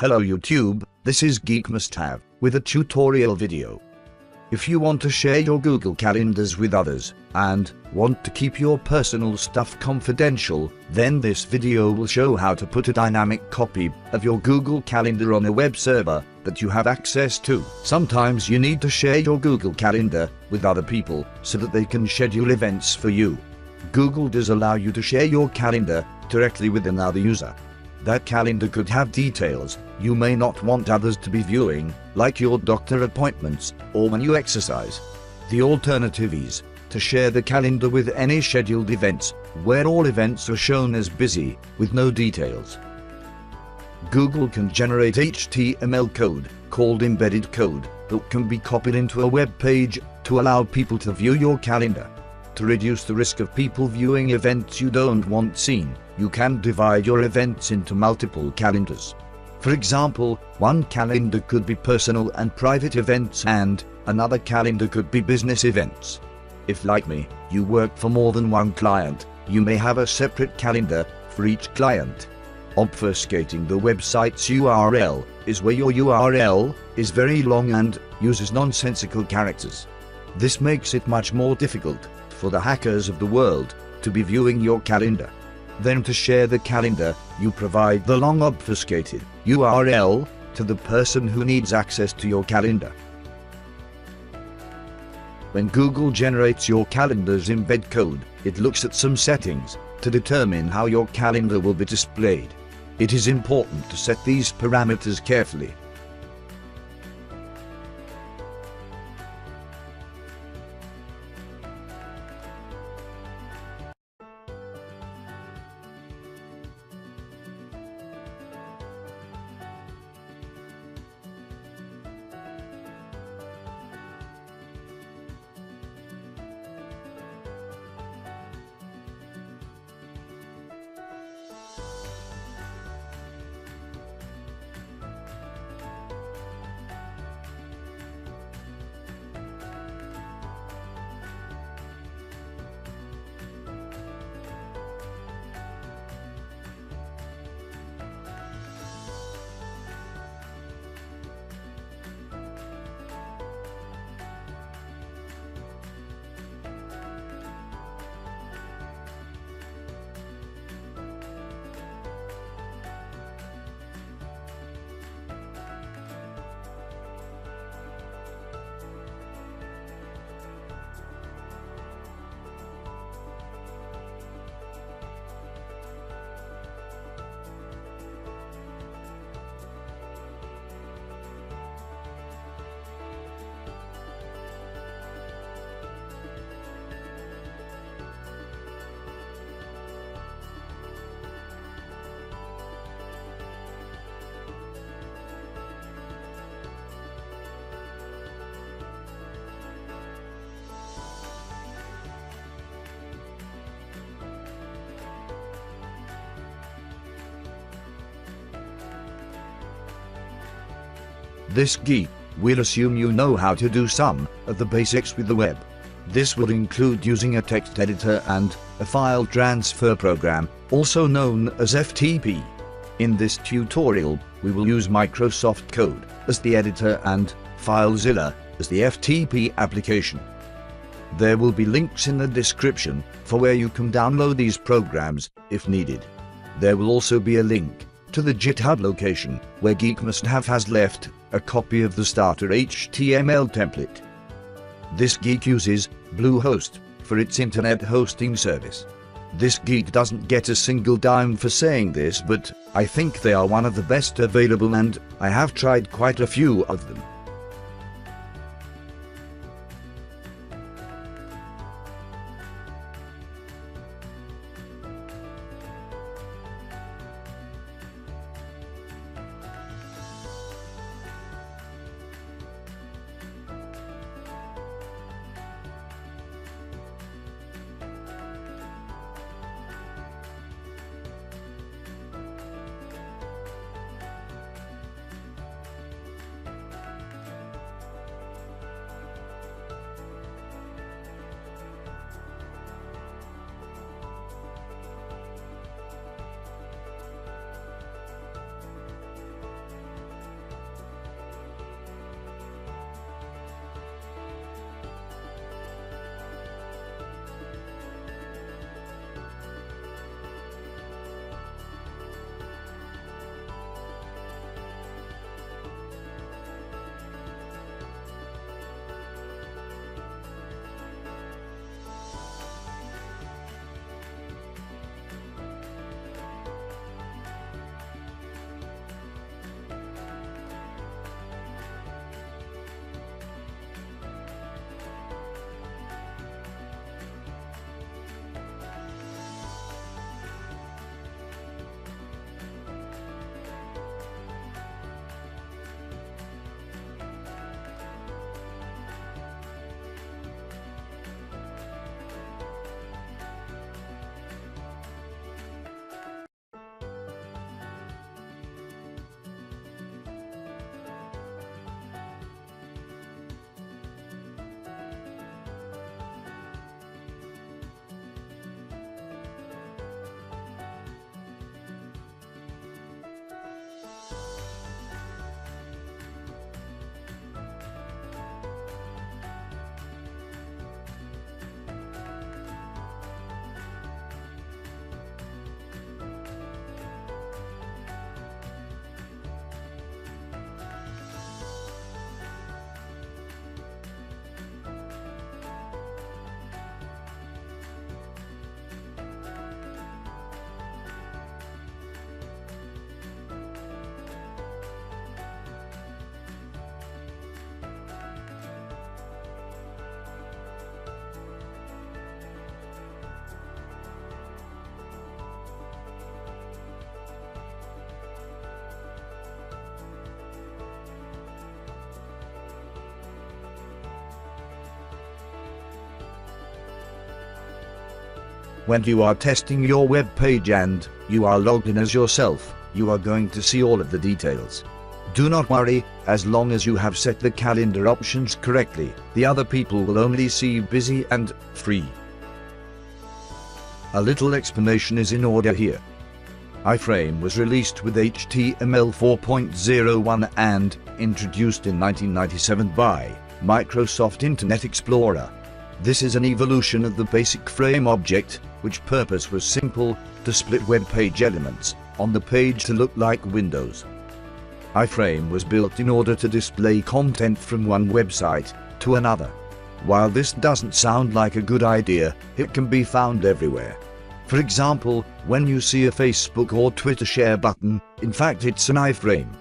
Hello YouTube, this is Geek Must Have, with a tutorial video. If you want to share your Google Calendars with others, and want to keep your personal stuff confidential, then this video will show how to put a dynamic copy of your Google Calendar on a web server that you have access to. Sometimes you need to share your Google Calendar with other people so that they can schedule events for you. Google does allow you to share your calendar directly with another user. That calendar could have details you may not want others to be viewing, like your doctor appointments or when you exercise. The alternative is to share the calendar with any scheduled events, where all events are shown as busy, with no details. Google can generate HTML code, called embedded code, that can be copied into a web page to allow people to view your calendar. To reduce the risk of people viewing events you don't want seen, you can divide your events into multiple calendars. For example, one calendar could be personal and private events and another calendar could be business events. If, like me, you work for more than one client, you may have a separate calendar for each client. Obfuscating the website's URL is where your URL is very long and uses nonsensical characters. This makes it much more difficult for the hackers of the world to be viewing your calendar. Then to share the calendar, you provide the long obfuscated URL to the person who needs access to your calendar. When Google generates your calendar's embed code, it looks at some settings to determine how your calendar will be displayed. It is important to set these parameters carefully. This geek will assume you know how to do some of the basics with the web. This will include using a text editor and a file transfer program, also known as FTP. In this tutorial, we will use Microsoft Code as the editor and FileZilla as the FTP application. There will be links in the description for where you can download these programs if needed. There will also be a link to the GitHub location where Geek Must Have has left a copy of the starter HTML template. This geek uses Bluehost for its internet hosting service. This geek doesn't get a single dime for saying this, but I think they are one of the best available and I have tried quite a few of them. When you are testing your web page and you are logged in as yourself, you are going to see all of the details. Do not worry, as long as you have set the calendar options correctly, the other people will only see busy and free. A little explanation is in order here. iframe was released with HTML 4.01 and introduced in 1997 by Microsoft Internet Explorer. This is an evolution of the basic frame object, which purpose was simple, to split web page elements on the page to look like windows. iframe was built in order to display content from one website to another. While this doesn't sound like a good idea, it can be found everywhere. For example, when you see a Facebook or Twitter share button, in fact it's an iframe.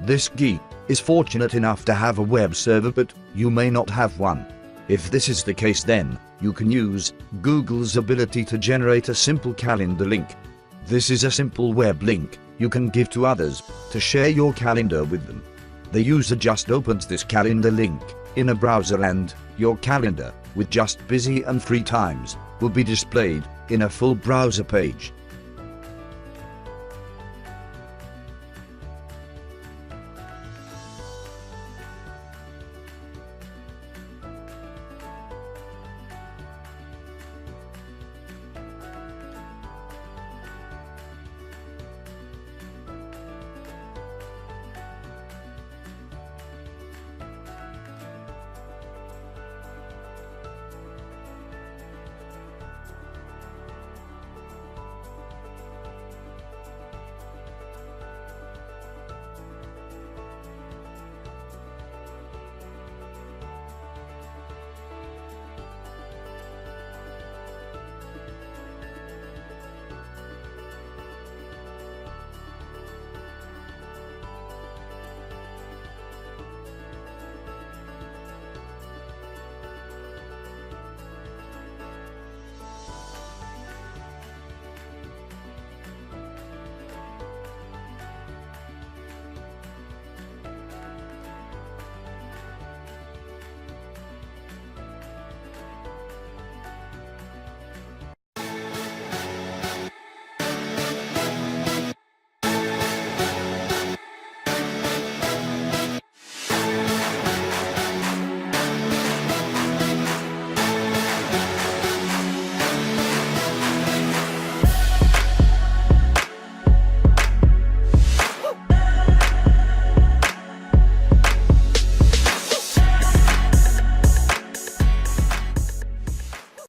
This geek is fortunate enough to have a web server, but you may not have one. If this is the case, then you can use Google's ability to generate a simple calendar link. This is a simple web link you can give to others to share your calendar with them. The user just opens this calendar link in a browser and your calendar, with just busy and free times, will be displayed in a full browser page.